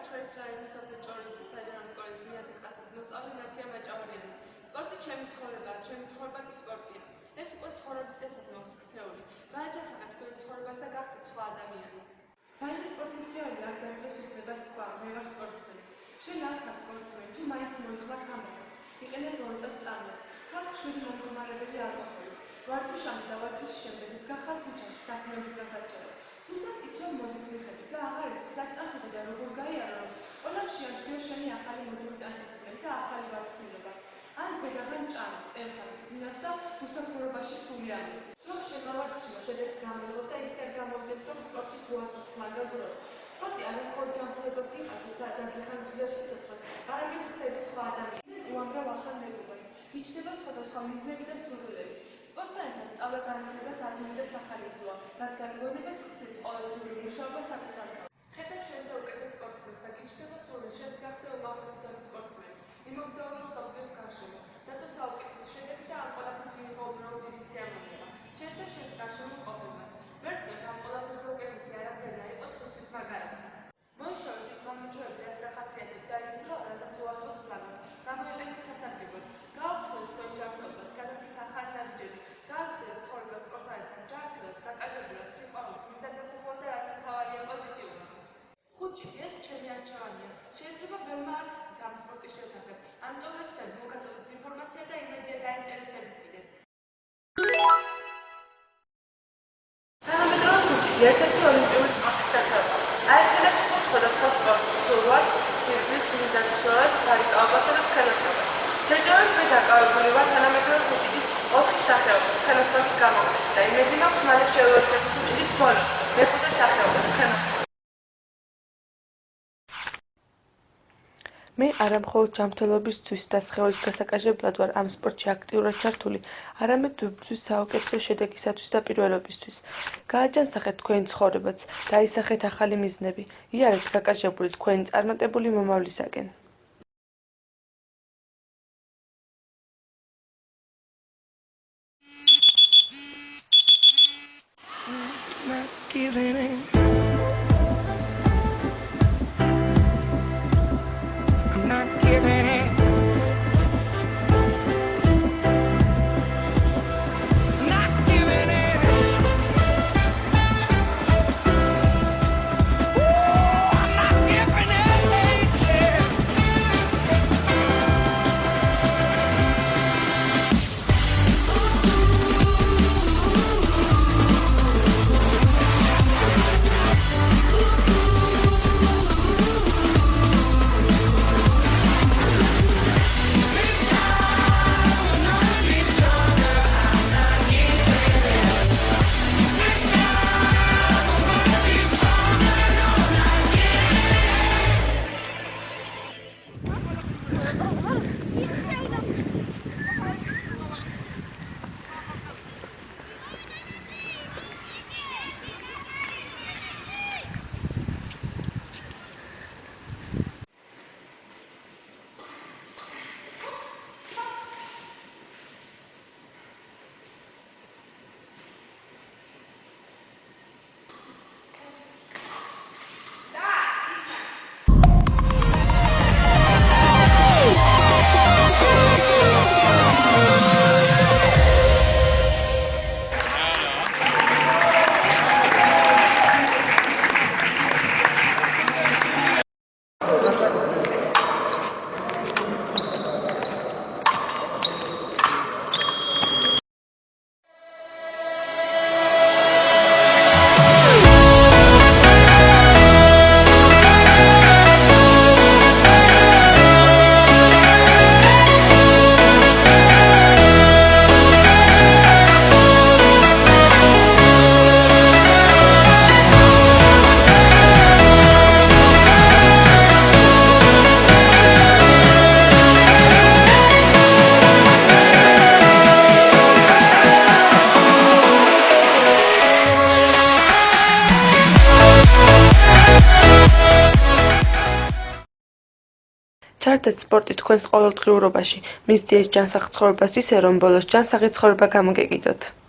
ქართველის რაიონის ოფიციალური საჯარო სკოლის მეათე კლასის მოსწავლე ნათია მაჭავარიანი. სპორტი ჩემი ცხოვრებაა, ჩემი ცხოვრება კი სპორტია. ეს უკვე ცხოვრების წესად მაქვს ქცეული. გააჯასახა თქვენი ცხოვრებას და გახდეთ სხვა ადამიანი. მაინც პროფესიული არ გაწევს უფლებას თქვა, მე ვარ სპორტსმენი. შენ არ ხარ სპორტსმენი, თუ მაინც მოიხარ გამოგოს. იყენებ ორტად წამლებს. ხალხში მომხმარებელი არ ყოფილის. ვარჯიშამდე და ვარჯიშის შემდეგ გახარ ქუჩაში საქმეების გასაჭრელად. თუნდაც იცნობ მოდის მიხედვით და აღარ იცის საწამხები და როგორ გაიარო, რომ ყველაფერი ამჩნია შენი ახალი მოდული ტანსაცმელი და ახალი ვარცხნილობა. ან ვეგაგან ჭამე, წერფალი, ძინავს და უსაფრთხოებაში სულიანი. რომ შეგავარჯიშო, შედეგი გამოიღოს და ისე არ გამოვიდეს, რომ სპორტში უარყოფ მაგრამ დროს. სპორტი არ მხოლოდ ჯანმრთელობას გიყავს და გაგიხანძებს სიცოცხლეს, არამედ ხდები სხვა ადამიანს, უამრავ ახალ მეგობრებს, იჩნდება სხვადასხვა მიზნები და სურვილები. სპორტთან ერთად სწავლა განათლებაც ადვილებს ახალისოა, რადგან გონებას ხსნის ყოველდღიური მუშაობა საკუთარ თავზე. ხედავ შენზე უკეთეს სპორტსმენს და გიჩნდება სული შენს გახდე უმაღლესი დონის სპორტსმენი. იმოგზაურე მსოფლიოს გარშემო, დატო საუკეთესო შედეგი და ამ ყველაფერს მიიღო უბრალოდ დიდი სიამოვნება. შენს და შენს გარშემო მყოფებმაც. ვერცმით ამ ყველაფერზე უკეთესი არაფერი არ იყოს სხვისთვის მაგალითი. მოიშოვეთ ის მომენტები, რაც გახასიათებთ და ის დრო, რასაც უახლოვთ ფლაგად. გამოიყენეთ სასარგებლოდ. გაავრცელეთ თქვენ ჯანმრთელობას, გადაგეთ ახალი ნაბიჯები, გააგრძელეთ ცხოვრება სპორტთან ერთად ჯანმრთელად, დაკავშირებულად, სიყვარულით, მიზანდასახვევად და რაც მთავარია პოზიტიურად. ხუთში ეს ჩემი არჩევანია. შეიძლება ბევრმა არ იცის ამ სპორტის შესახებ, ამიტომ ვეცდები მოგაწოდოთ ინფორმაცია და იმედია დაინტერესებით კიდეც. თანამედროვე ხუთი ერთ-ერთი ოლიმპიური სპორტის სახეობა. აერთიანებს სხვადასხვა სპორტს, სურვას, სირბილს, მიზანსწორებას, ბარიკაობასა და ცხენოსნობას. ჯერჯერობით მე დაკავებული ვარ თანამედროვე ხუთის 4 სახეობის ცხენოსნობის გამოყენებით და იმედი მაქვს მალე შევეერთდეთ ხუთის ბოლო, მეხუთე სახეობა ცხენოსნობა. მე არამხოლოდ ჯანმრთელობისთვის და სხეულის გასაკარჟებლად ვარ ამ სპორტში აქტიურად ჩართული, არამედ ვიბრძვის საუკეთესო შედეგისათვის და პირველობისთვის. გააჯანსახეთ თქვენი ცხოვრებაც, დაისახეთ ახალი მიზნები, იარეთ გაკარჟებული თქვენი წარმატებული მომავლისაკენ. ჩართეთ სპორტი თქვენს ყოველდღიურობაში, მისდიეთ ჯანსაღ ცხოვრებას ისე, რომ ბოლოს ჯანსაღი ცხოვრება გამოგეკიდოთ.